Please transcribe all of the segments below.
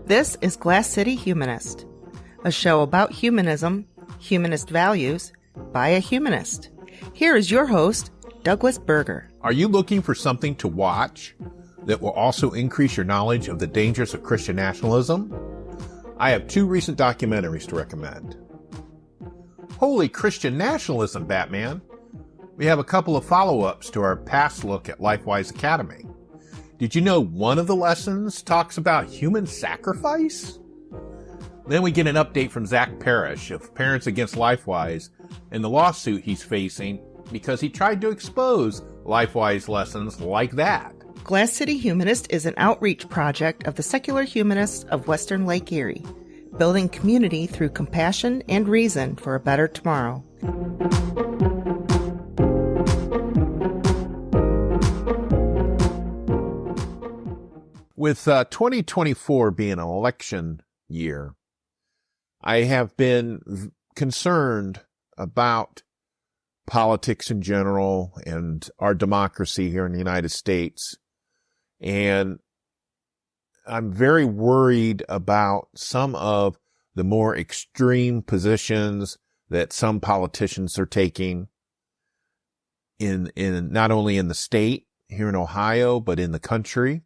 This is Glass City Humanist, a show about humanism, humanist values, by a humanist. Here is your host, Douglas Berger. Are you looking for something to watch that will also increase your knowledge of the dangers of Christian nationalism? I have two recent documentaries to recommend. Holy Christian Nationalism, Batman! We have a couple of follow-ups to our past look at LifeWise Academy. Did you know one of the lessons talks about human sacrifice? Then we get an update from Zach Parrish of Parents Against LifeWise and the lawsuit he's facing because he tried to expose LifeWise lessons like that. Glass City Humanist is an outreach project of the secular humanists of Western Lake Erie, building community through compassion and reason for a better tomorrow. With 2024 being an election year, I have been concerned about politics in general and our democracy here in the United States. And I'm very worried about some of the more extreme positions that some politicians are taking in not only in the state here in Ohio, but in the country.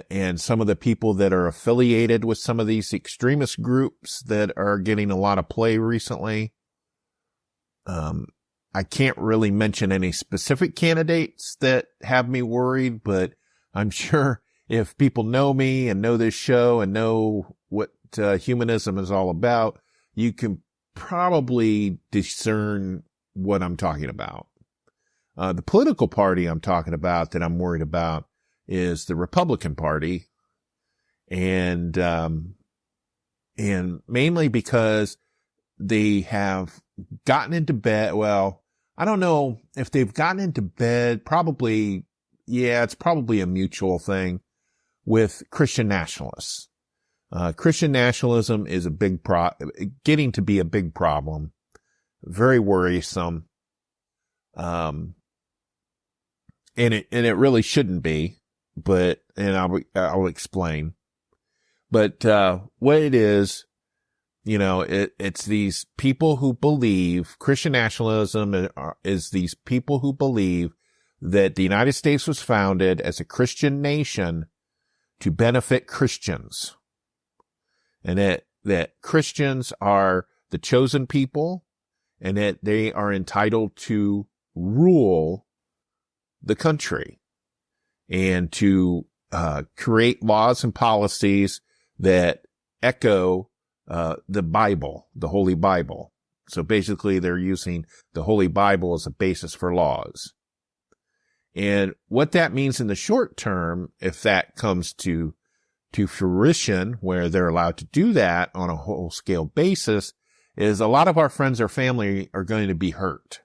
And some of the people that are affiliated with some of these extremist groups that are getting a lot of play recently. I can't really mention any specific candidates that have me worried, but I'm sure if people know me and know this show and know what humanism is all about, you can probably discern what I'm talking about. The political party I'm talking about that I'm worried about is the Republican Party, and mainly because they have gotten into bed. Well, I don't know if they've gotten into bed. Probably, yeah, it's probably a mutual thing with Christian nationalists. Christian nationalism is getting to be a big problem, very worrisome, and it really shouldn't be. But, and I'll explain. But, what it is, it's these people who believe Christian nationalism is these people who believe that the United States was founded as a Christian nation to benefit Christians. And that Christians are the chosen people and that they are entitled to rule the country and to create laws and policies that echo the Bible, the Holy Bible. So basically they're using the Holy Bible as a basis for laws. And what that means in the short term, if that comes to fruition, where they're allowed to do that on a whole scale basis, is a lot of our friends or family are going to be hurt,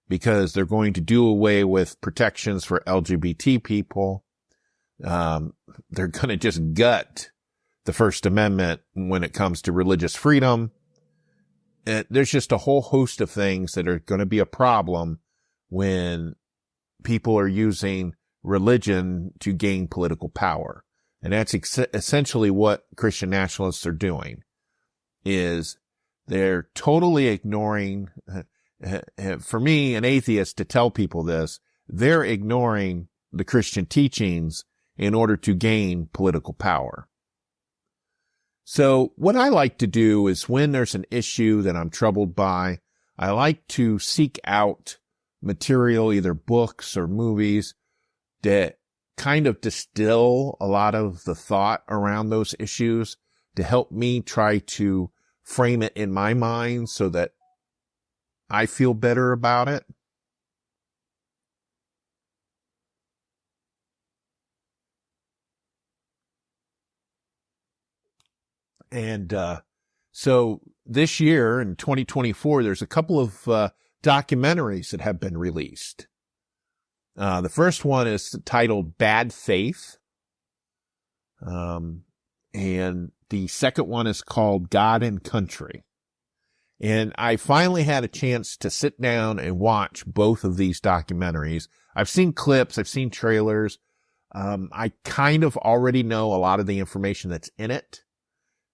because they're going to do away with protections for LGBT people. They're going to just gut the First Amendment when it comes to religious freedom. There's just a whole host of things that are going to be a problem when people are using religion to gain political power. And that's essentially what Christian nationalists are doing, is they're totally ignoring, for me, an atheist, to tell people this, they're ignoring the Christian teachings in order to gain political power. So what I like to do is, when there's an issue that I'm troubled by, I like to seek out material, either books or movies, that kind of distill a lot of the thought around those issues to help me try to frame it in my mind so that I feel better about it. And so this year in 2024, there's a couple of documentaries that have been released. The first one is titled Bad Faith. And the second one is called God and Country. And I finally had a chance to sit down and watch both of these documentaries. I've seen clips, I've seen trailers. I kind of already know a lot of the information that's in it,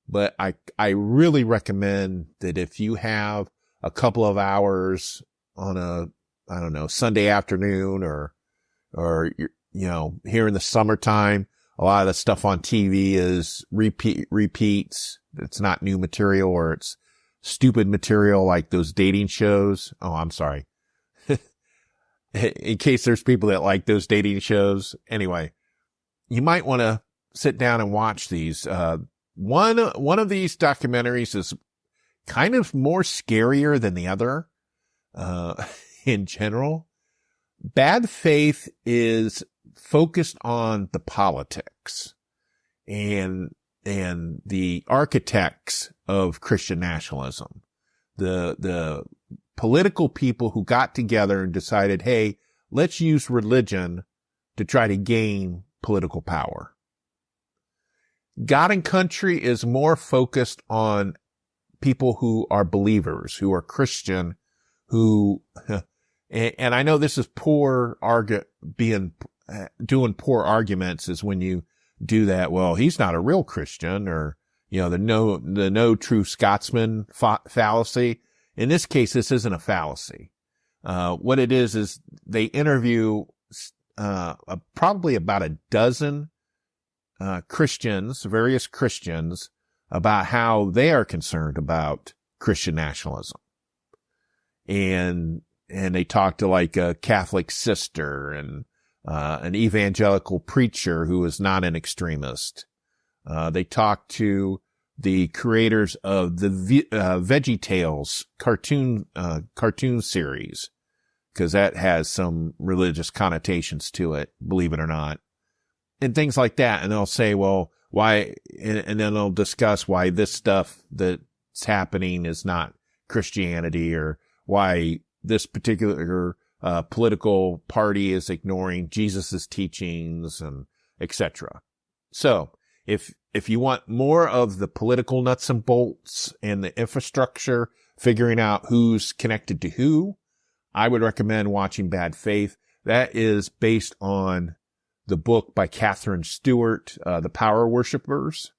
but I really recommend that if you have a couple of hours on I don't know, Sunday afternoon or, here in the summertime, a lot of the stuff on TV is repeats. It's not new material, or it's stupid material like those dating shows. Oh, I'm sorry. In case there's people that like those dating shows. Anyway, you might want to sit down and watch these. One of these documentaries is kind of more scarier than the other, in general. Bad Faith is focused on the politics and the architects of Christian nationalism, the political people who got together and decided, hey, let's use religion to try to gain political power. God and Country is more focused on people who are believers, who are Christian, who, and I know this is doing poor arguments is when you do that. Well, he's not a real Christian, or, the no true Scotsman fallacy. In this case, this isn't a fallacy. What it is they interview, probably about a dozen, Christians, various Christians, about how they are concerned about Christian nationalism. And they talk to like a Catholic sister and, an evangelical preacher who is not an extremist. They talk to the creators of the VeggieTales cartoon series, because that has some religious connotations to it, believe it or not, and things like that. And they'll say, well, why? And then they'll discuss why this stuff that's happening is not Christianity, or why this particular political party is ignoring Jesus's teachings, and etc. So if you want more of the political nuts and bolts and the infrastructure, figuring out who's connected to who, I would recommend watching Bad Faith. That is based on the book by Catherine Stewart, The Power Worshippers.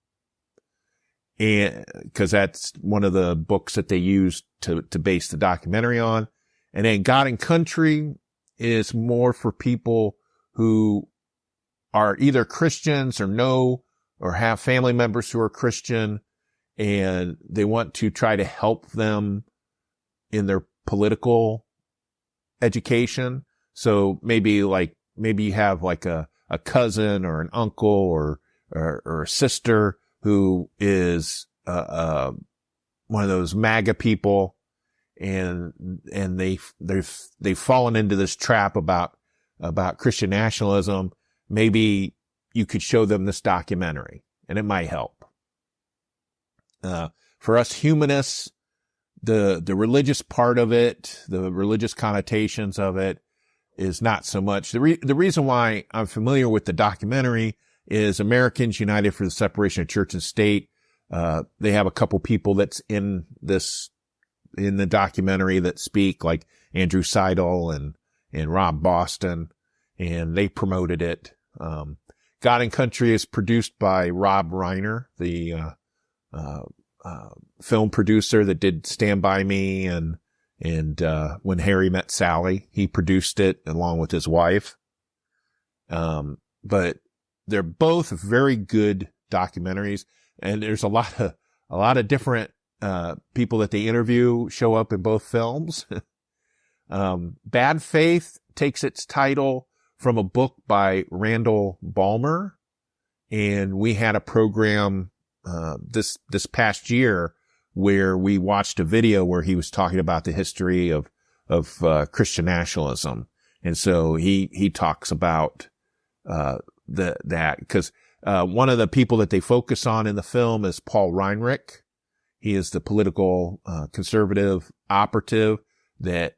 And because that's one of the books that they used to base the documentary on. And then God and Country is more for people who are either Christians or have family members who are Christian, and they want to try to help them in their political education. So maybe you have like a cousin or an uncle or a sister who is one of those MAGA people, and they've fallen into this trap about Christian nationalism. Maybe you could show them this documentary, and it might help. For us humanists, the religious part of it, the religious connotations of it, is not so much. The reason why I'm familiar with the documentary is Americans United for the Separation of Church and State. They have a couple people that's in the documentary that speak, like Andrew Seidel and Rob Boston, and they promoted it. God and Country is produced by Rob Reiner, the film producer that did Stand By Me and When Harry Met Sally. He produced it along with his wife. But they're both very good documentaries, and there's a lot of different people that they interview show up in both films. Bad Faith takes its title from a book by Randall Balmer, and we had a program this past year where we watched a video where he was talking about the history of Christian nationalism, and so he talks about that because one of the people that they focus on in the film is Paul Weyrich. He is the political conservative operative that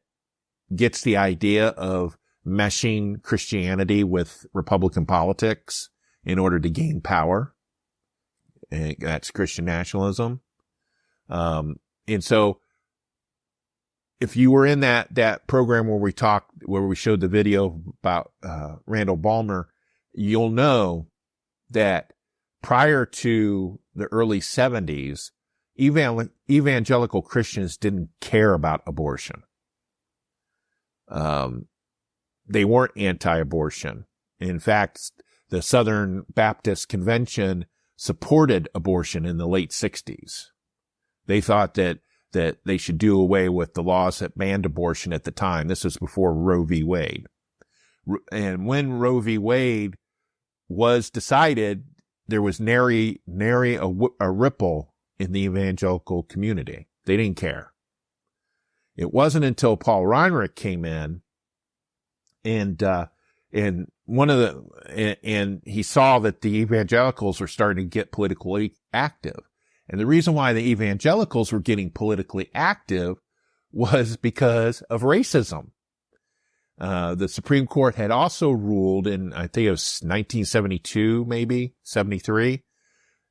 gets the idea of meshing Christianity with Republican politics in order to gain power. And that's Christian nationalism. And so if you were in that program where we showed the video about Randall Balmer, you'll know that prior to the early 70s, evangelical Christians didn't care about abortion. They weren't anti-abortion. In fact, the Southern Baptist Convention supported abortion in the late 60s. They thought that they should do away with the laws that banned abortion at the time. This was before Roe v. Wade. And when Roe v. Wade was decided, there was nary a ripple in the evangelical community. They didn't care. It wasn't until Paul Weyrich came in and he saw that the evangelicals were starting to get politically active. And the reason why the evangelicals were getting politically active was because of racism. The Supreme Court had also ruled in, I think it was 1972, maybe 73,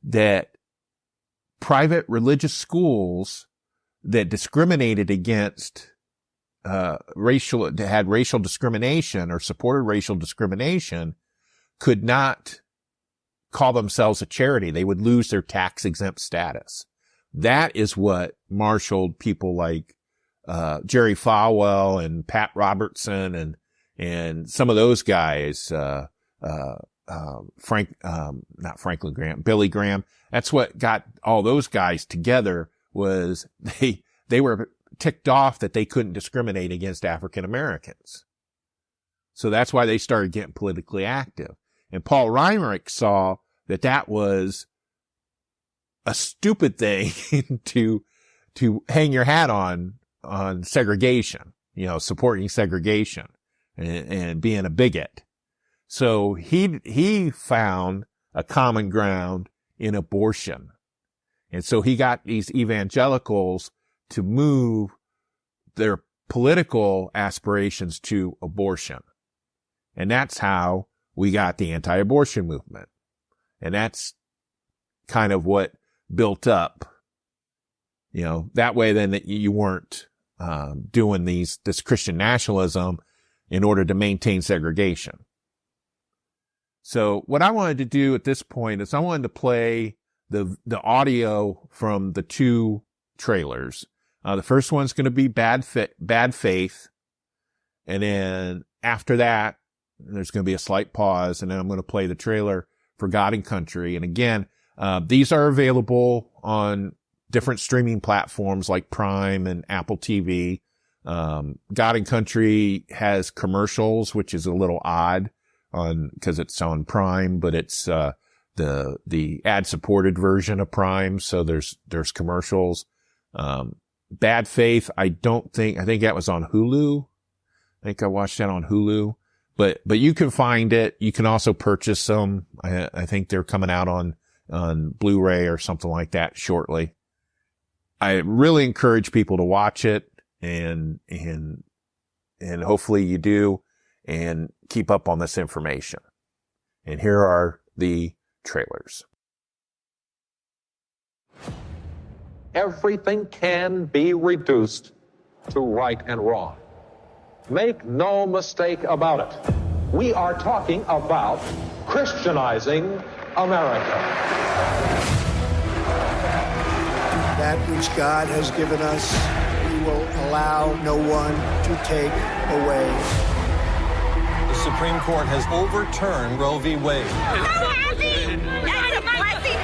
that private religious schools that discriminated against had racial discrimination or supported racial discrimination could not call themselves a charity. They would lose their tax-exempt status. That is what marshaled people like Jerry Falwell and Pat Robertson and some of those guys, Billy Graham. That's what got all those guys together, was they were ticked off that they couldn't discriminate against African Americans. So that's why they started getting politically active. And Paul Weyrich saw that was a stupid thing to hang your hat on segregation, supporting segregation and being a bigot. So he found a common ground in abortion. And so he got these evangelicals to move their political aspirations to abortion. And that's how we got the anti-abortion movement. And that's kind of what built up, that way then that you weren't doing this Christian nationalism in order to maintain segregation. So what I wanted to do at this point is I wanted to play the audio from the two trailers. The first one's going to be Bad Faith. And then after that, there's going to be a slight pause, and then I'm going to play the trailer for God and Country. And again, these are available on different streaming platforms like Prime and Apple TV. God and Country has commercials, which is a little odd because it's on Prime, but it's the ad-supported version of Prime, so there's commercials. Bad Faith, I think that was on Hulu. I think I watched that on Hulu. But you can find it. You can also purchase them. I think they're coming out on Blu-ray or something like that shortly. I really encourage people to watch it and hopefully you do, and keep up on this information. And here are the trailers. Everything can be reduced to right and wrong. Make no mistake about it. We are talking about Christianizing America. That which God has given us, we will allow no one to take away. The Supreme Court has overturned Roe v. Wade. So happy! That's a blessing!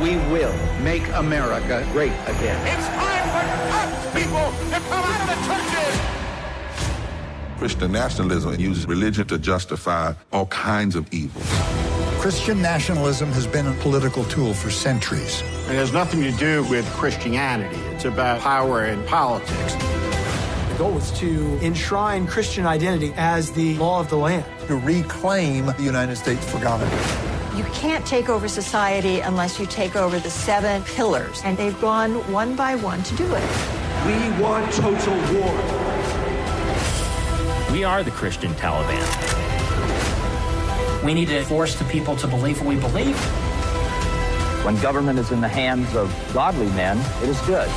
We will make America great again. It's time for us people to come out of the churches! Christian nationalism uses religion to justify all kinds of evils. Christian nationalism has been a political tool for centuries. It has nothing to do with Christianity. It's about power and politics. The goal is to enshrine Christian identity as the law of the land. To reclaim the United States for God. You can't take over society unless you take over the 7 pillars, and they've gone one by one to do it. We want total war. We are the Christian Taliban. We need to force the people to believe what we believe. When government is in the hands of godly men, it is good.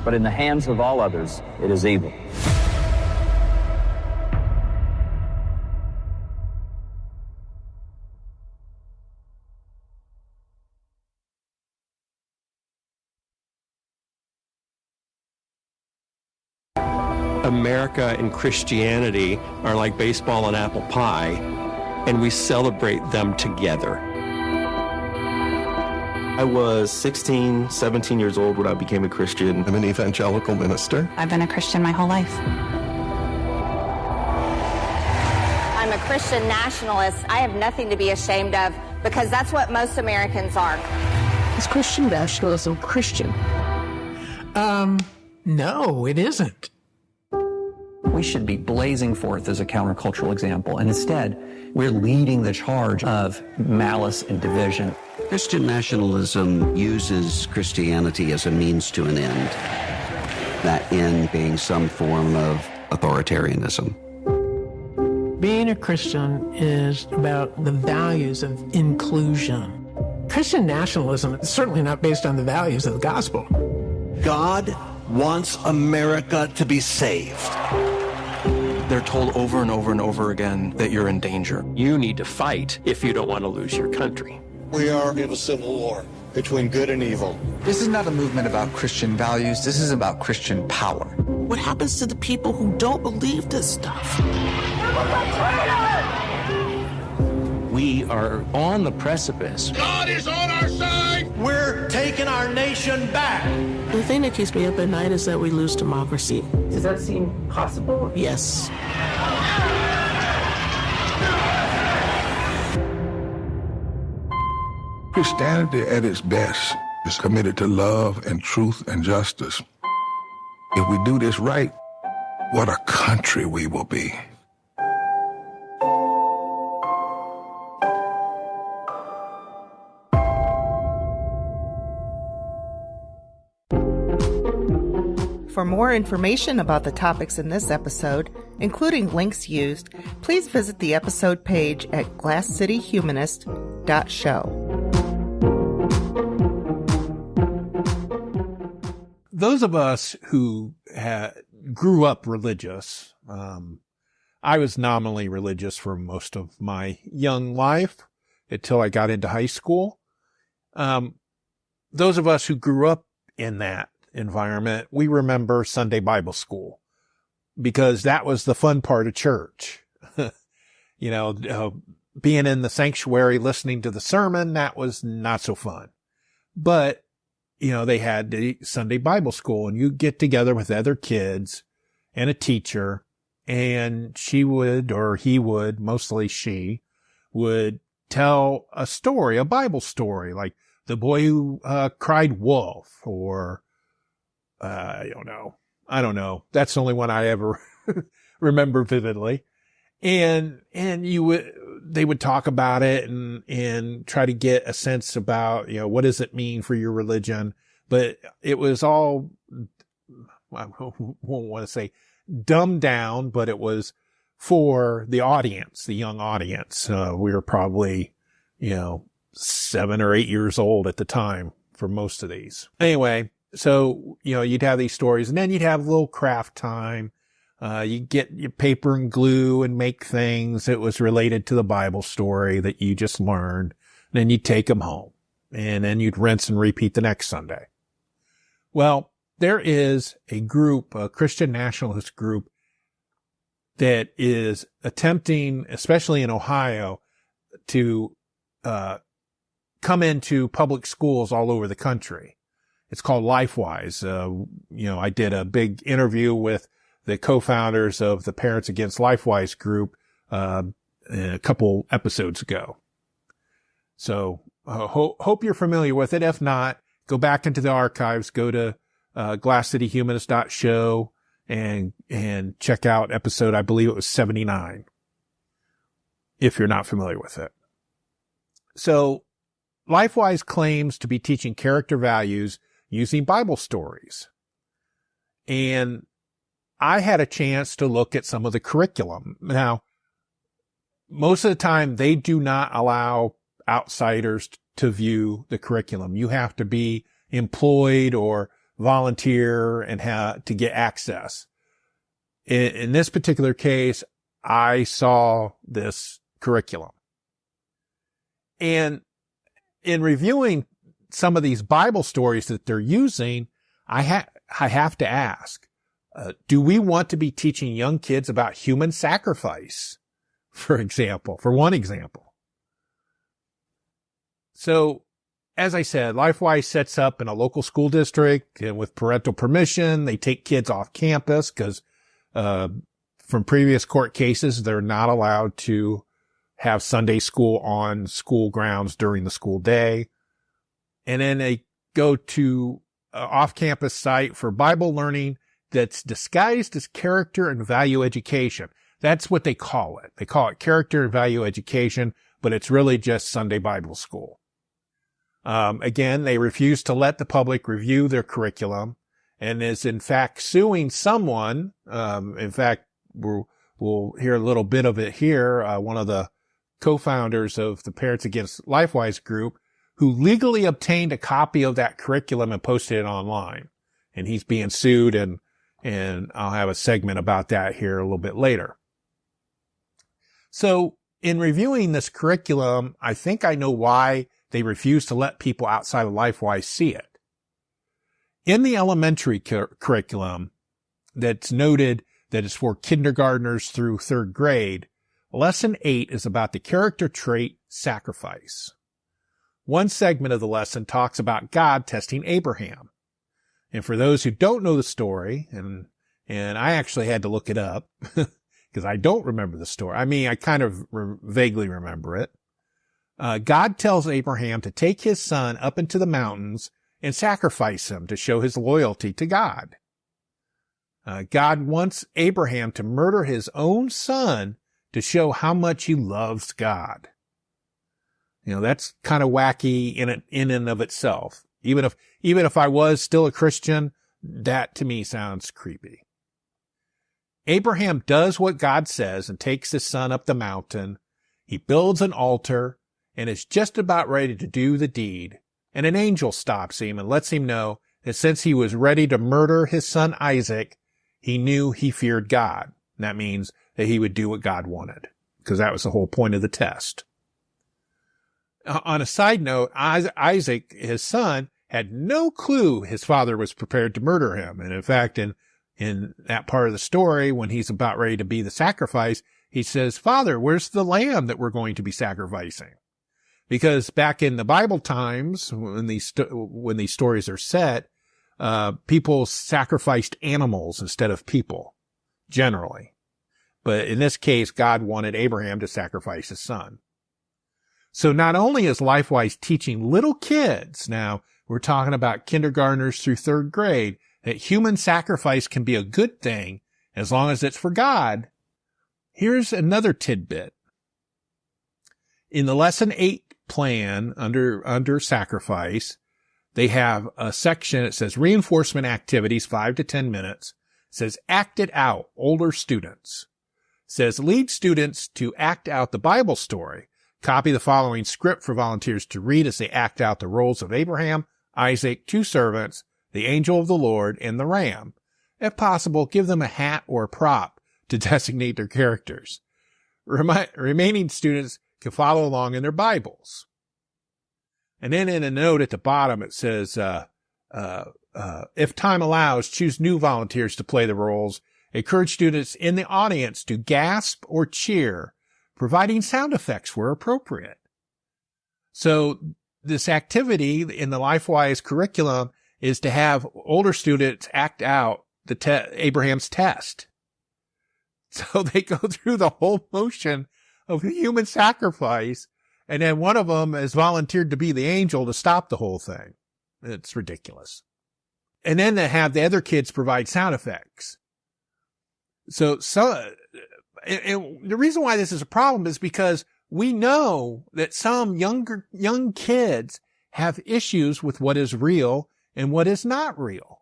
But in the hands of all others, it is evil. America and Christianity are like baseball and apple pie, and we celebrate them together. I was 16, 17 years old when I became a Christian. I'm an evangelical minister. I've been a Christian my whole life. I'm a Christian nationalist. I have nothing to be ashamed of because that's what most Americans are. Is Christian nationalism Christian? No, it isn't. We should be blazing forth as a countercultural example, and instead, we're leading the charge of malice and division. Christian nationalism uses Christianity as a means to an end, that end being some form of authoritarianism. Being a Christian is about the values of inclusion. Christian nationalism is certainly not based on the values of the gospel. God wants America to be saved. They're told over and over and over again that you're in danger. You need to fight if you don't want to lose your country. We are in a civil war between good and evil. This is not a movement about Christian values. This is about Christian power. What happens to the people who don't believe this stuff? We are on the precipice. God is on our side. We're taking our nation back. The thing that keeps me up at night is that we lose democracy. Does that seem possible? Yes. Christianity at its best is committed to love and truth and justice. If we do this right, what a country we will be. For more information about the topics in this episode, including links used, please visit the episode page at glasscityhumanist.show. Those of us who grew up religious, I was nominally religious for most of my young life until I got into high school. Those of us who grew up in that environment, we remember Sunday Bible school because that was the fun part of church. Being in the sanctuary, listening to the sermon, that was not so fun. But, they had the Sunday Bible school and you get together with other kids and a teacher, and she would, or he would, mostly she would tell a story, a Bible story, like the boy who cried wolf, or I don't know. That's the only one I ever remember vividly. And they would talk about it and try to get a sense about, what does it mean for your religion? But it was all, I won't want to say dumbed down, but it was for the audience, the young audience. We were probably, 7 or 8 years old at the time for most of these. Anyway, so, you'd have these stories, and then you'd have a little craft time. You get your paper and glue and make things that was related to the Bible story that you just learned. Then you'd take them home, and then you'd rinse and repeat the next Sunday. Well, there is a group, a Christian nationalist group, that is attempting, especially in Ohio, to come into public schools all over the country. It's called LifeWise. I did a big interview with the co-founders of the Parents Against LifeWise group a couple episodes ago. So hope you're familiar with it. If not, go back into the archives, go to glasscityhumanist.show and check out episode, I believe it was 79, if you're not familiar with it. So LifeWise claims to be teaching character values using Bible stories. And I had a chance to look at some of the curriculum. Now, most of the time, they do not allow outsiders to view the curriculum. You have to be employed or volunteer and have to get access. In this particular case, I saw this curriculum. And in reviewing some of these Bible stories that they're using, I have to ask, Do we want to be teaching young kids about human sacrifice, for one example? So, as I said, LifeWise sets up in a local school district, and with parental permission, they take kids off campus because, from previous court cases, they're not allowed to have Sunday school on school grounds during the school day. And then they go to an off-campus site for Bible learning that's disguised as character and value education. That's what they call it. They call it character and value education, but it's really just Sunday Bible school. Again, they refuse to let the public review their curriculum and is in fact suing someone. In fact, we'll hear a little bit of it here. One of the co-founders of the Parents Against LifeWise group, who legally obtained a copy of that curriculum and posted it online. And he's being sued, and I'll have a segment about that here a little bit later. So in reviewing this curriculum, I think I know why they refuse to let people outside of LifeWise see it. In the elementary curriculum that's noted that is for kindergartners through third grade, Lesson 8 is about the character trait sacrifice. One segment of the lesson talks about God testing Abraham. And for those who don't know the story, and I actually had to look it up because I don't remember the story. I mean, I kind of vaguely remember it. God tells Abraham to take his son up into the mountains and sacrifice him to show his loyalty to God. God wants Abraham to murder his own son to show how much he loves God. You know, that's kind of wacky in and of itself. Even if I was still a Christian, that to me sounds creepy. Abraham does what God says and takes his son up the mountain. He builds an altar and is just about ready to do the deed. And an angel stops him and lets him know that since he was ready to murder his son Isaac, he knew he feared God. And that means that he would do what God wanted, because that was the whole point of the test. On a side note, Isaac, his son, had no clue his father was prepared to murder him. And in fact, in that part of the story, when he's about ready to be the sacrifice, he says, "Father, where's the lamb that we're going to be sacrificing?" Because back in the Bible times, when these stories are set, people sacrificed animals instead of people, generally. But in this case, God wanted Abraham to sacrifice his son. So not only is LifeWise teaching little kids, now we're talking about kindergartners through third grade, that human sacrifice can be a good thing as long as it's for God. Here's another tidbit. In the Lesson 8 plan under sacrifice, they have a section that says reinforcement activities, 5 to 10 minutes. It says act it out, older students. It says lead students to act out the Bible story. Copy the following script for volunteers to read as they act out the roles of Abraham, Isaac, 2 servants, the angel of the Lord, and the ram. If possible, give them a hat or a prop to designate their characters. Remaining students can follow along in their Bibles. And then in a note at the bottom, it says, if time allows, choose new volunteers to play the roles. Encourage students in the audience to gasp or cheer, providing sound effects where appropriate. So this activity in the LifeWise curriculum is to have older students act out Abraham's test. So they go through the whole motion of human sacrifice, and then one of them has volunteered to be the angel to stop the whole thing. It's ridiculous. And then they have the other kids provide sound effects. So the reason why this is a problem is because we know that some young kids have issues with what is real and what is not real.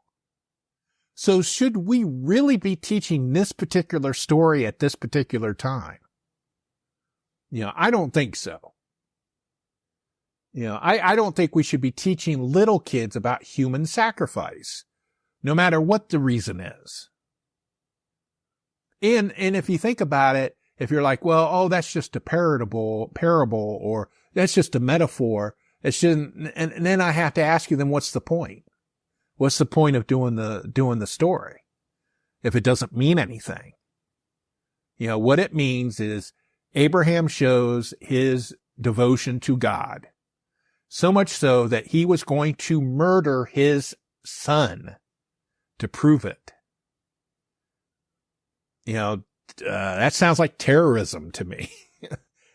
So should we really be teaching this particular story at this particular time? I don't think so. I don't think we should be teaching little kids about human sacrifice, no matter what the reason is. And if you think about it, if you're like, well, that's just a parable, or that's just a metaphor, and then I have to ask you, then what's the point? What's the point of doing the story? if it doesn't mean anything. You know, what it means is Abraham shows his devotion to God, so much so that he was going to murder his son to prove it. You know, that sounds like terrorism to me.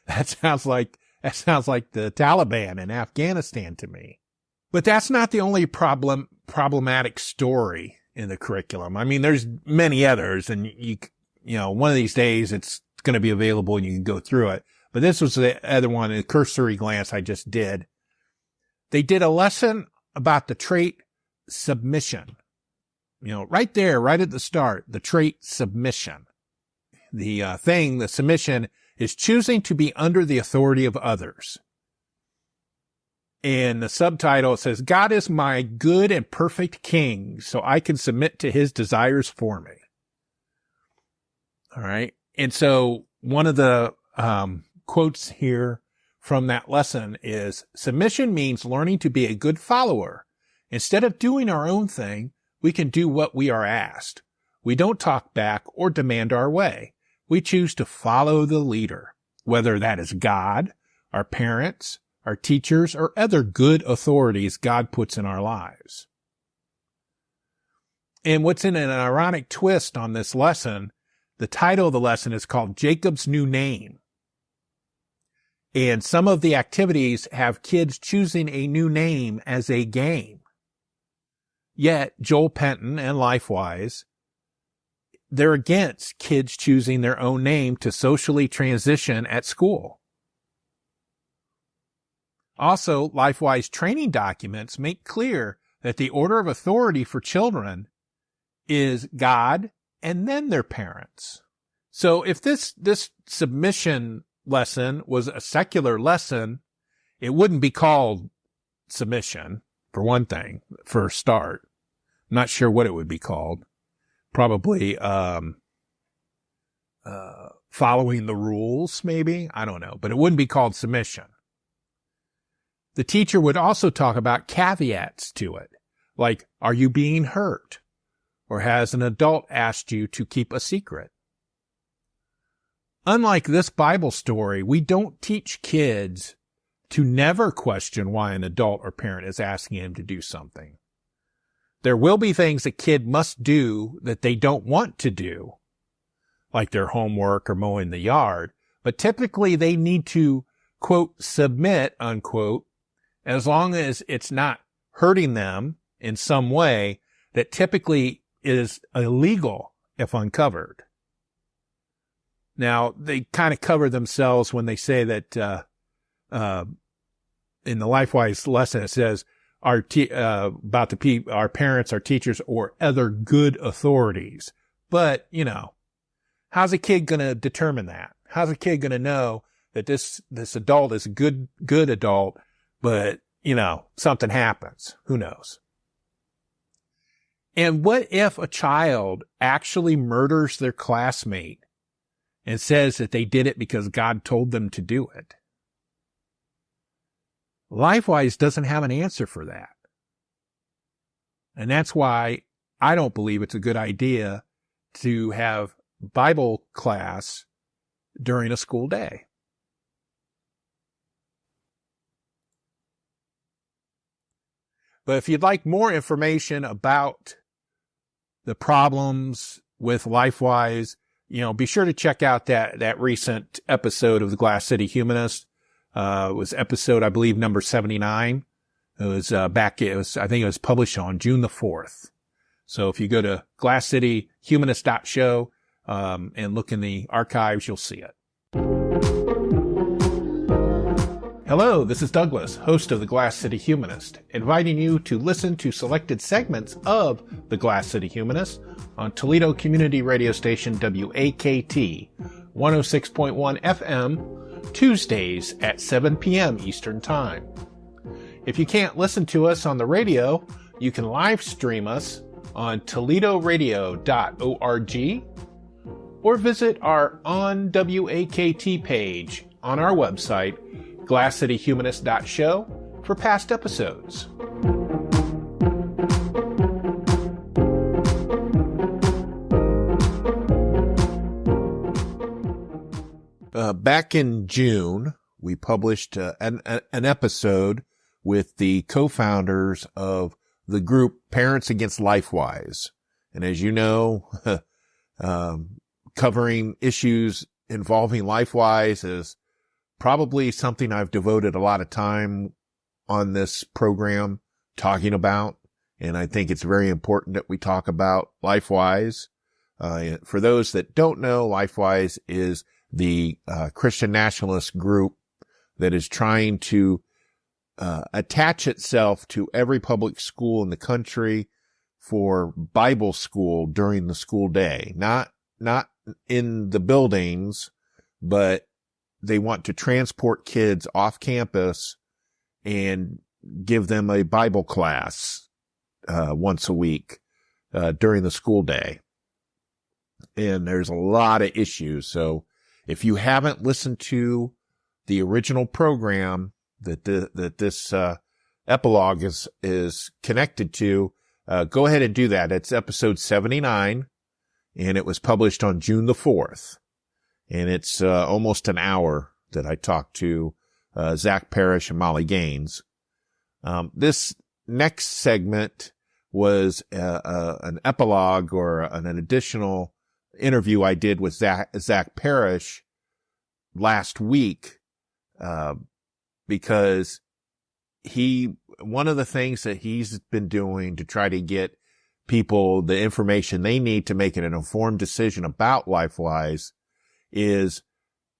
That sounds like the Taliban in Afghanistan to me. But that's not the only problematic story in the curriculum. I mean, there's many others, and you know, one of these days it's going to be available and you can go through it. But this was the other one, a cursory glance I just did. They did a lesson about the trait submission. You know, right there, right at the start, the trait submission. The submission is choosing to be under the authority of others. In the subtitle, it says, God is my good and perfect king, so I can submit to his desires for me. All right. And so one of the quotes here from that lesson is, submission means learning to be a good follower. Instead of doing our own thing, we can do what we are asked. We don't talk back or demand our way. We choose to follow the leader, whether that is God, our parents, our teachers, or other good authorities God puts in our lives. And what's in an ironic twist on this lesson, the title of the lesson is called Jacob's New Name. And some of the activities have kids choosing a new name as a game. Yet, Joel Penton and LifeWise, they're against kids choosing their own name to socially transition at school. Also, LifeWise training documents make clear that the order of authority for children is God and then their parents. So if this submission lesson was a secular lesson, it wouldn't be called submission, for one thing, for a start. I'm not sure what it would be called. Probably following the rules, maybe. I don't know. But it wouldn't be called submission. The teacher would also talk about caveats to it, like, are you being hurt? Or has an adult asked you to keep a secret? Unlike this Bible story, we don't teach kids to never question why an adult or parent is asking him to do something. There will be things a kid must do that they don't want to do, like their homework or mowing the yard, but typically they need to, quote, submit, unquote, as long as it's not hurting them in some way that typically is illegal if uncovered. Now, they kind of cover themselves when they say that in the LifeWise lesson, it says, our parents, our teachers, or other good authorities. But, you know, how's a kid going to determine that? How's a kid going to know that this adult is a good adult, but, you know, something happens? Who knows? And what if a child actually murders their classmate and says that they did it because God told them to do it? LifeWise doesn't have an answer for that. And that's why I don't believe it's a good idea to have Bible class during a school day. But if you'd like more information about the problems with LifeWise, you know, be sure to check out that recent episode of the Glass City Humanist. It was episode, I believe, number 79. It was I think it was published on June the 4th. So if you go to glasscityhumanist.show, and look in the archives, you'll see it. Hello, this is Douglas, host of the Glass City Humanist, inviting you to listen to selected segments of the Glass City Humanist on Toledo Community Radio Station WAKT 106.1 FM, Tuesdays at 7 p.m. Eastern Time. If you can't listen to us on the radio, you can live stream us on toledoradio.org or visit our On WAKT page on our website, glasscityhumanist.show, for past episodes. back in June, we published an episode with the co-founders of the group Parents Against LifeWise. And as you know, covering issues involving LifeWise is probably something I've devoted a lot of time on this program talking about. And I think it's very important that we talk about LifeWise. For those that don't know, LifeWise is the Christian nationalist group that is trying to attach itself to every public school in the country for Bible school during the school day. Not in the buildings, but they want to transport kids off campus and give them a Bible class once a week during the school day. And there's a lot of issues. So if you haven't listened to the original program that this epilogue is connected to, go ahead and do that. It's episode 79, and it was published on June the 4th. And it's almost an hour that I talked to Zach Parrish and Molly Gaines. This next segment was an epilogue or an additional interview I did with Zach Parrish last week, because one of the things that he's been doing to try to get people the information they need to make an informed decision about LifeWise is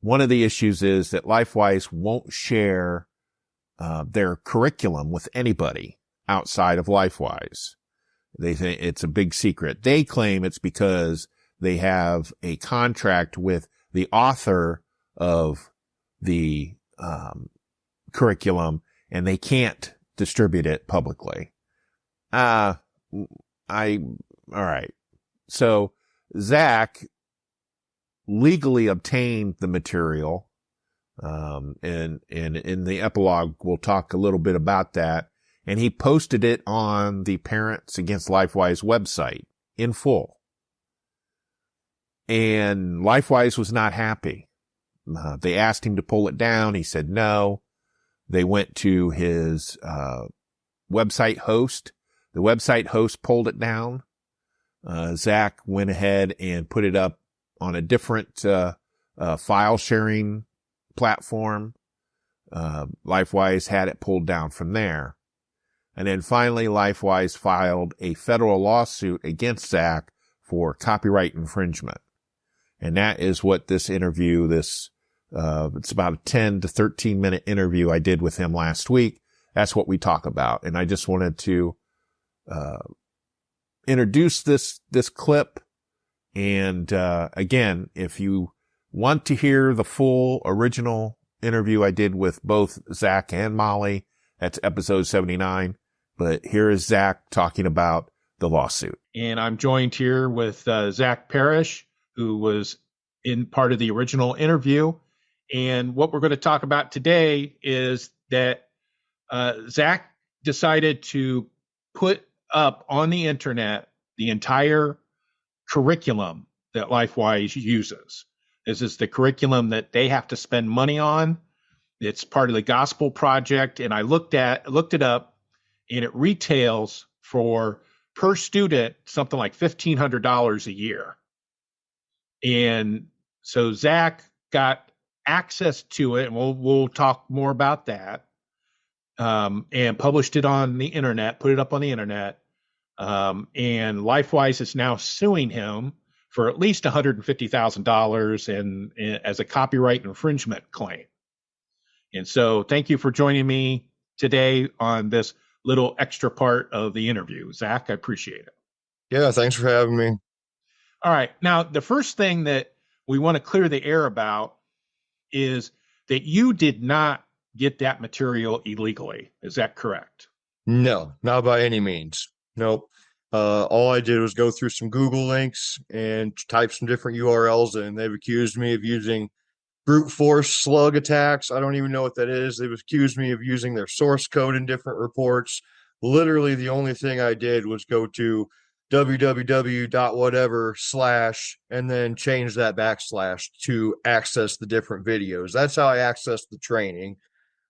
one of the issues is that LifeWise won't share their curriculum with anybody outside of LifeWise. They think it's a big secret. They claim it's because they have a contract with the author of the curriculum and they can't distribute it publicly. All right. So Zach legally obtained the material. And in the epilogue, we'll talk a little bit about that. And he posted it on the Parents Against LifeWise website in full. And LifeWise was not happy. They asked him to pull it down. He said no. They went to his website host. The website host pulled it down. Zach went ahead and put it up on a different file sharing platform. LifeWise had it pulled down from there. And then finally, LifeWise filed a federal lawsuit against Zach for copyright infringement. And that is what this interview, it's about a 10 to 13 minute interview I did with him last week. That's what we talk about. And I just wanted to introduce this clip. And again, if you want to hear the full original interview I did with both Zach and Molly, that's episode 79. But here is Zach talking about the lawsuit. And I'm joined here with Zach Parrish, who was in part of the original interview. And what we're going to talk about today is that Zach decided to put up on the internet the entire curriculum that LifeWise uses. This is the curriculum that they have to spend money on. It's part of the Gospel Project. And I looked it up, and it retails for per student something like $1,500 a year. And so Zach got access to it, and we'll talk more about that, and published it on the internet, put it up on the internet. And LifeWise is now suing him for at least $150,000 as a copyright infringement claim. And so thank you for joining me today on this little extra part of the interview. Zach, I appreciate it. Yeah, thanks for having me. All right. Now, the first thing that we want to clear the air about is that you did not get that material illegally. Is that correct? No, not by any means. Nope. All I did was go through some Google links and type some different URLs, and they've accused me of using brute force slug attacks. I don't even know what that is. They've accused me of using their source code in different reports. Literally, the only thing I did was go to www.whatever / and then change that / to access the different videos. That's how I accessed the training.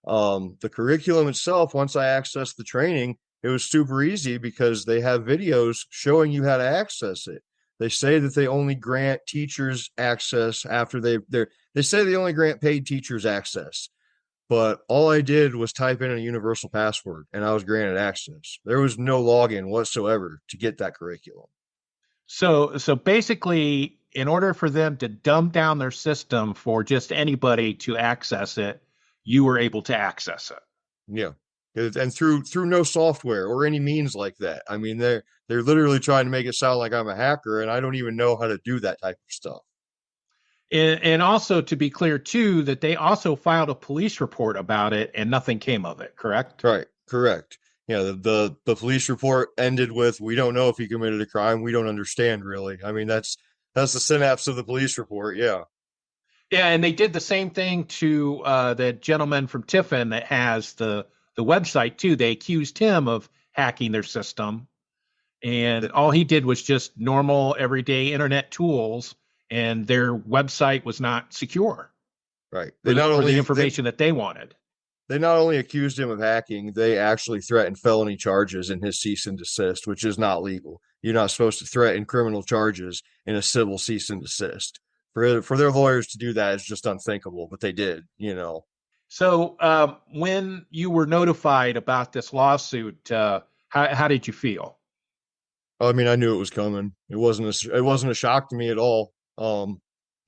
The curriculum itself, once I accessed the training, it was super easy because they have videos showing you how to access it. They say that they only grant teachers access after they say they only grant paid teachers access. But all I did was type in a universal password and I was granted access. There was no login whatsoever to get that curriculum. So basically, in order for them to dumb down their system for just anybody to access it, you were able to access it. Yeah. And through no software or any means like that. I mean, they're literally trying to make it sound like I'm a hacker and I don't even know how to do that type of stuff. And also, to be clear, too, that they also filed a police report about it and nothing came of it, correct? Right, correct. Yeah, the police report ended with, "We don't know if he committed a crime. We don't understand, really." I mean, that's the synapse of the police report, yeah. Yeah, and they did the same thing to the gentleman from Tiffin that has the website, too. They accused him of hacking their system, and all he did was just normal, everyday internet tools, and their website was not secure. Right. For the information that they wanted. They not only accused him of hacking, they actually threatened felony charges in his cease and desist, which is not legal. You're not supposed to threaten criminal charges in a civil cease and desist. For their lawyers to do that is just unthinkable, but they did, you know. So when you were notified about this lawsuit, how did you feel? I mean, I knew it was coming. It wasn't a shock to me at all.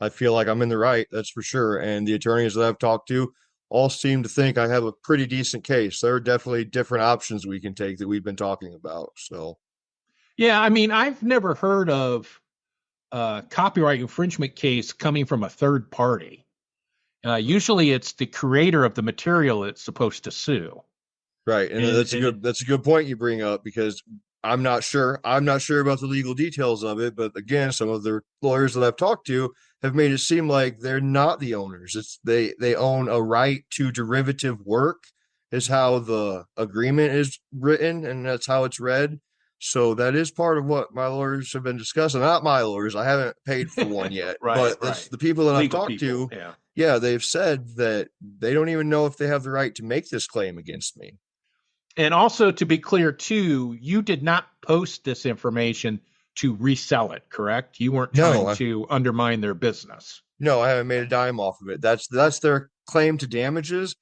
I feel like I'm in the right, that's for sure. And the attorneys that I've talked to all seem to think I have a pretty decent case. There are definitely different options we can take that we've been talking about. So, yeah, I mean, I've never heard of a copyright infringement case coming from a third party. Usually, it's the creator of the material that's supposed to sue. Right, and that's a good point you bring up, because I'm not sure about the legal details of it, but again, some of the lawyers that I've talked to have made it seem like they're not the owners. It's they own a right to derivative work, is how the agreement is written, and that's how it's read. So that is part of what my lawyers have been discussing. Not my lawyers, I haven't paid for one yet, but that's the people that Legal I've talked people, to. Yeah, they've said that they don't even know if they have the right to make this claim against me. And also, to be clear, too, you did not post this information to resell it, correct? You weren't trying to undermine their business. No, I haven't made a dime off of it. That's their claim to damages.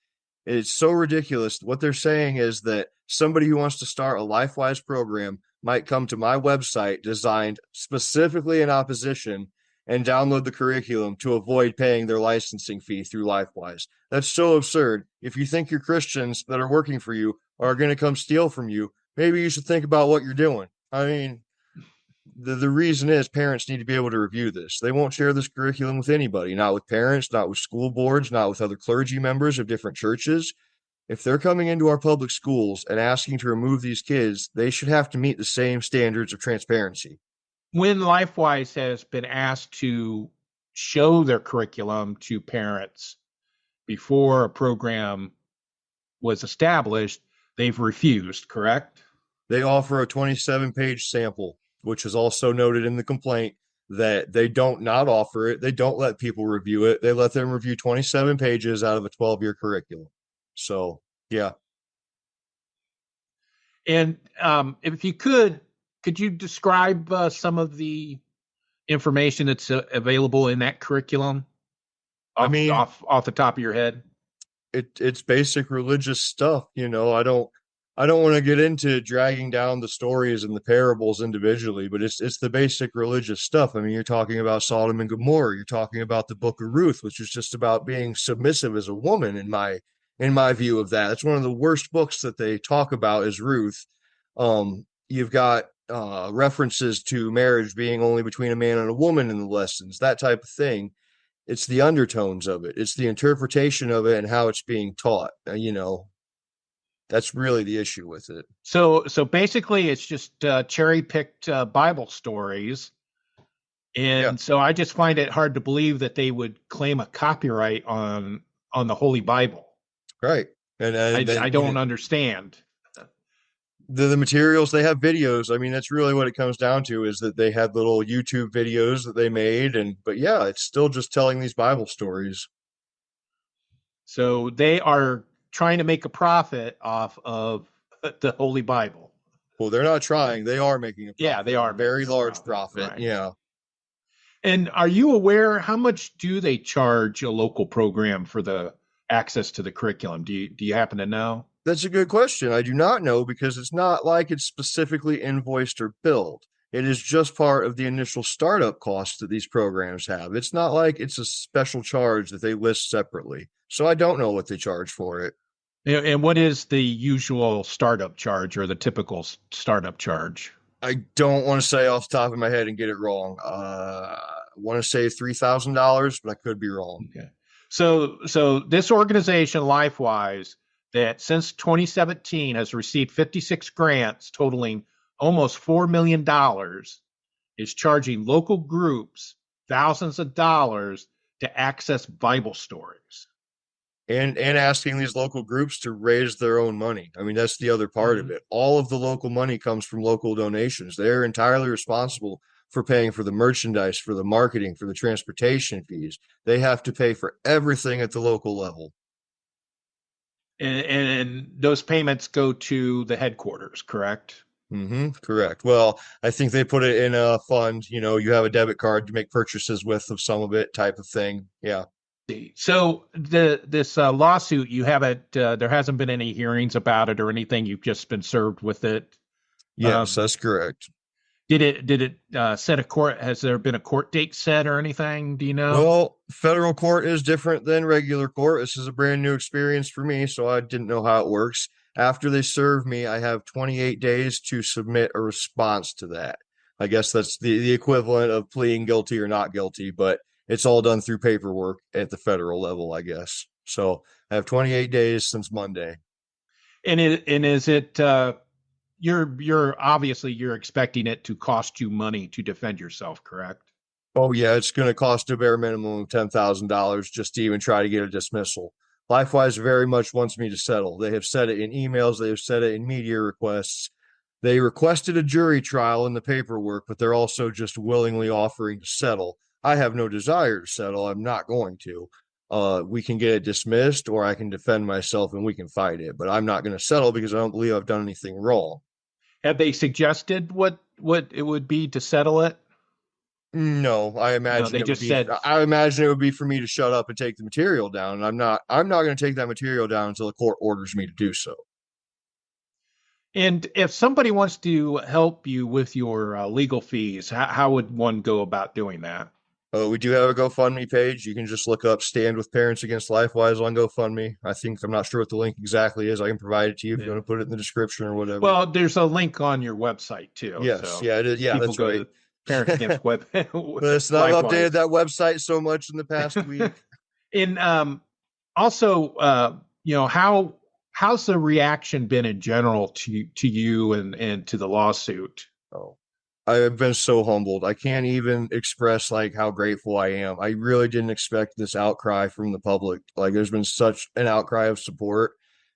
It's so ridiculous. What they're saying is that somebody who wants to start a LifeWise program might come to my website designed specifically in opposition and download the curriculum to avoid paying their licensing fee through LifeWise. That's so absurd. If you think your Christians that are working for you are going to come steal from you, maybe you should think about what you're doing. I mean, the reason is parents need to be able to review this. They won't share this curriculum with anybody, not with parents, not with school boards, not with other clergy members of different churches. If they're coming into our public schools and asking to remove these kids, they should have to meet the same standards of transparency. When LifeWise has been asked to show their curriculum to parents before a program was established, they've refused, correct? They offer a 27-page sample, which is also noted in the complaint, that they don't not offer it. They don't let people review it. They let them review 27 pages out of a 12-year curriculum. So, yeah. And if you could you describe some of the information that's available in that curriculum? Off the top of your head. It's basic religious stuff, you know. I don't want to get into dragging down the stories and the parables individually, but it's the basic religious stuff. I mean, you're talking about Sodom and Gomorrah. You're talking about the Book of Ruth, which is just about being submissive as a woman. In my view of that, it's one of the worst books that they talk about is Ruth. You've got references to marriage being only between a man and a woman in the lessons, that type of thing. It's the undertones of it. It's the interpretation of it and how it's being taught. You know, that's really the issue with it. So basically, it's just cherry-picked Bible stories. And so I just find it hard to believe that they would claim a copyright on the Holy Bible. Right. And I don't understand. The materials, they have videos. I mean, that's really what it comes down to, is that they had little YouTube videos that they made. But yeah, it's still just telling these Bible stories. So they are trying to make a profit off of the Holy Bible. Well, they're not trying. They are making a profit. Yeah, they are. A very large profit. Right. Yeah. And are you aware, how much do they charge a local program for the access to the curriculum? Do you happen to know? That's a good question. I do not know, because it's not like it's specifically invoiced or billed. It is just part of the initial startup costs that these programs have. It's not like it's a special charge that they list separately. So I don't know what they charge for it. And what is the usual startup charge, or the typical startup charge? I don't want to say off the top of my head and get it wrong. I want to say $3,000, but I could be wrong. Okay. So this organization, LifeWise, that since 2017 has received 56 grants totaling almost $4 million, is charging local groups thousands of dollars to access Bible stories. And asking these local groups to raise their own money. I mean, that's the other part of it. All of the local money comes from local donations. They're entirely responsible for paying for the merchandise, for the marketing, for the transportation fees. They have to pay for everything at the local level. And those payments go to the headquarters, correct? Correct. Well, I think they put it in a fund. You know, you have a debit card to make purchases with of some of it, type of thing. Yeah. So this lawsuit, you haven't, there hasn't been any hearings about it or anything. You've just been served with it. Yes, that's correct. Did it set a court? Has there been a court date set or anything? Do you know? Well, federal court is different than regular court. This is a brand new experience for me, so I didn't know how it works. After they serve me, I have 28 days to submit a response to that. I guess that's the equivalent of pleading guilty or not guilty, but it's all done through paperwork at the federal level, I guess. So I have 28 days since Monday. And is it you're obviously you're expecting it to cost you money to defend yourself, correct? Oh yeah, it's going to cost a bare minimum of $10,000 just to even try to get a dismissal. LifeWise very much wants me to settle. They have said it in emails. They have said it in media requests. They requested a jury trial in the paperwork, but they're also just willingly offering to settle. I have no desire to settle. I'm not going to. We can get it dismissed, or I can defend myself and we can fight it. But I'm not going to settle because I don't believe I've done anything wrong. Have they suggested what it would be to settle it? No, I imagine they just said. I imagine it would be for me to shut up and take the material down. And I'm not going to take that material down until the court orders me to do so. And if somebody wants to help you with your legal fees, how would one go about doing that? We do have a GoFundMe page. You can just look up Stand with Parents Against LifeWise on GoFundMe. I'm not sure what the link exactly is. I can provide it to you if you want to put it in the description or whatever. Well, there's a link on your website too. Yes, so yeah, it is. Yeah, that's right. Parents Against Web. It's not updated that website so much in the past week. And also, how's the reaction been in general to you and to the lawsuit? Oh, I have been so humbled. I can't even express like how grateful I am. I really didn't expect this outcry from the public. Like, there's been such an outcry of support,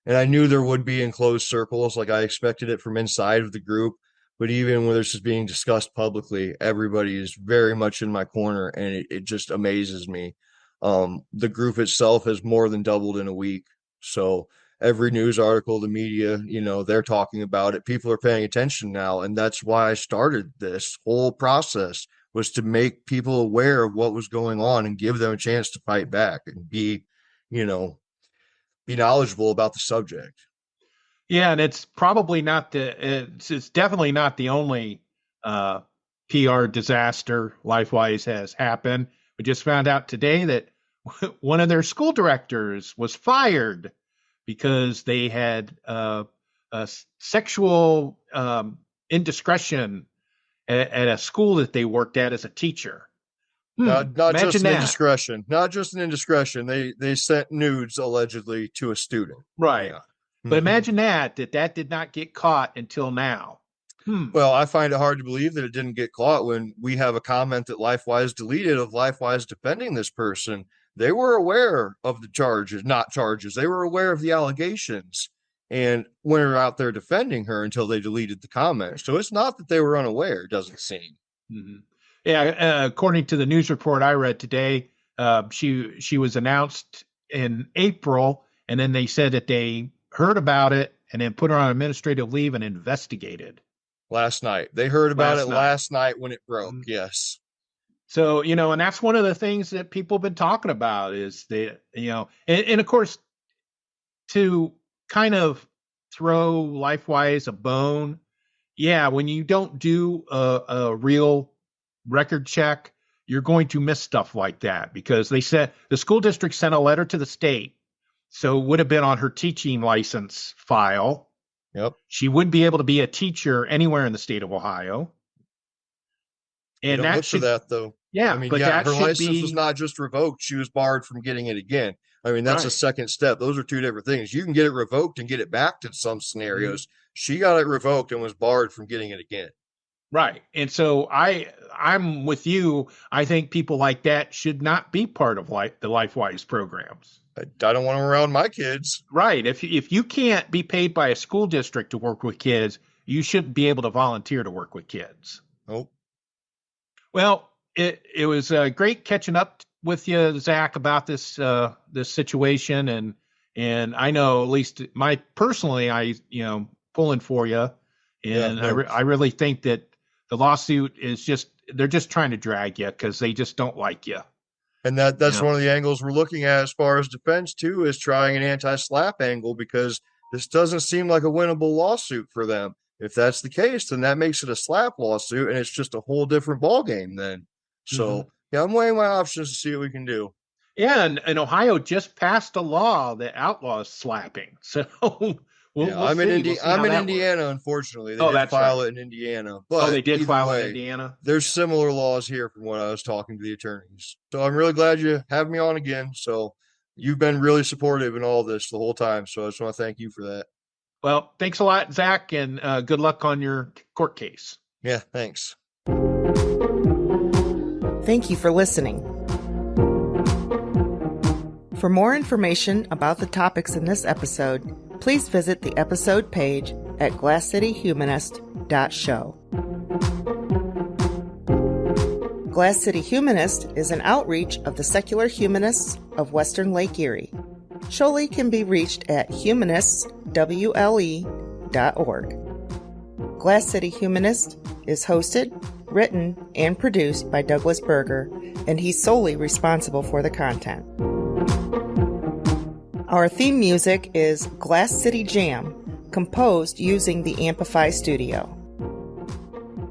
and I knew there would be in closed circles. Like, I expected it from inside of the group, but even when this is being discussed publicly, everybody is very much in my corner, and it just amazes me. The group itself has more than doubled in a week. So every news article, the media, they're talking about it. People are paying attention now. And that's why I started this whole process, was to make people aware of what was going on and give them a chance to fight back and be knowledgeable about the subject. Yeah. And it's probably it's definitely not the only PR disaster LifeWise has happened. We just found out today that one of their school directors was fired because they had a sexual indiscretion at a school that they worked at as a teacher. Not just an indiscretion. Not just an indiscretion. They sent nudes allegedly to a student. Right. Yeah. But imagine that did not get caught until now. Well, I find it hard to believe that it didn't get caught when we have a comment that LifeWise deleted of LifeWise defending this person. They were aware of the charges, not charges. They were aware of the allegations. and were out there defending her until they deleted the comment. So it's not that they were unaware, it doesn't seem. Mm-hmm. Yeah, according to the news report I read today, she was announced in April, and then they said that they heard about it and then put her on administrative leave and investigated. Last night. They heard about it last night when it broke, yes. So, and that's one of the things that people have been talking about is that, and of course, to kind of throw LifeWise a bone, yeah, when you don't do a real record check, you're going to miss stuff like that, because they said the school district sent a letter to the state, so it would have been on her teaching license file. Yep. She wouldn't be able to be a teacher anywhere in the state of Ohio. And that look for that, though. Yeah, I mean, but her license was not just revoked; she was barred from getting it again. I mean, that's a second step. Those are two different things. You can get it revoked and get it back in some scenarios. Mm-hmm. She got it revoked and was barred from getting it again. Right. And so I'm with you. I think people like that should not be part of the LifeWise programs. I don't want them around my kids. Right. If you can't be paid by a school district to work with kids, you shouldn't be able to volunteer to work with kids. Nope. Well, it was great catching up with you, Zach, about this situation, and I know at least personally, I pulling for you, and I really think that the lawsuit is they're just trying to drag you because they just don't like you. And that's one of the angles we're looking at as far as defense too, is trying an anti-SLAPP angle, because this doesn't seem like a winnable lawsuit for them. If that's the case, then that makes it a SLAPP lawsuit, and it's just a whole different ballgame then. So, I'm weighing my options to see what we can do. Yeah, and Ohio just passed a law that outlaws slapping. So I'm in Indiana, unfortunately. They did file it in Indiana. But they did file it in Indiana? There's similar laws here from what I was talking to the attorneys. So I'm really glad you have me on again. So you've been really supportive in all this the whole time. So I just want to thank you for that. Well, thanks a lot, Zach, and good luck on your court case. Yeah, thanks. Thank you for listening. For more information about the topics in this episode, please visit the episode page at glasscityhumanist.show. Glass City Humanist is an outreach of the secular humanists of Western Lake Erie. Showley can be reached at humanistswle.org. Glass City Humanist is hosted, written, and produced by Douglas Berger, and he's solely responsible for the content. Our theme music is Glass City Jam, composed using the Amplify Studio.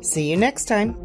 See you next time.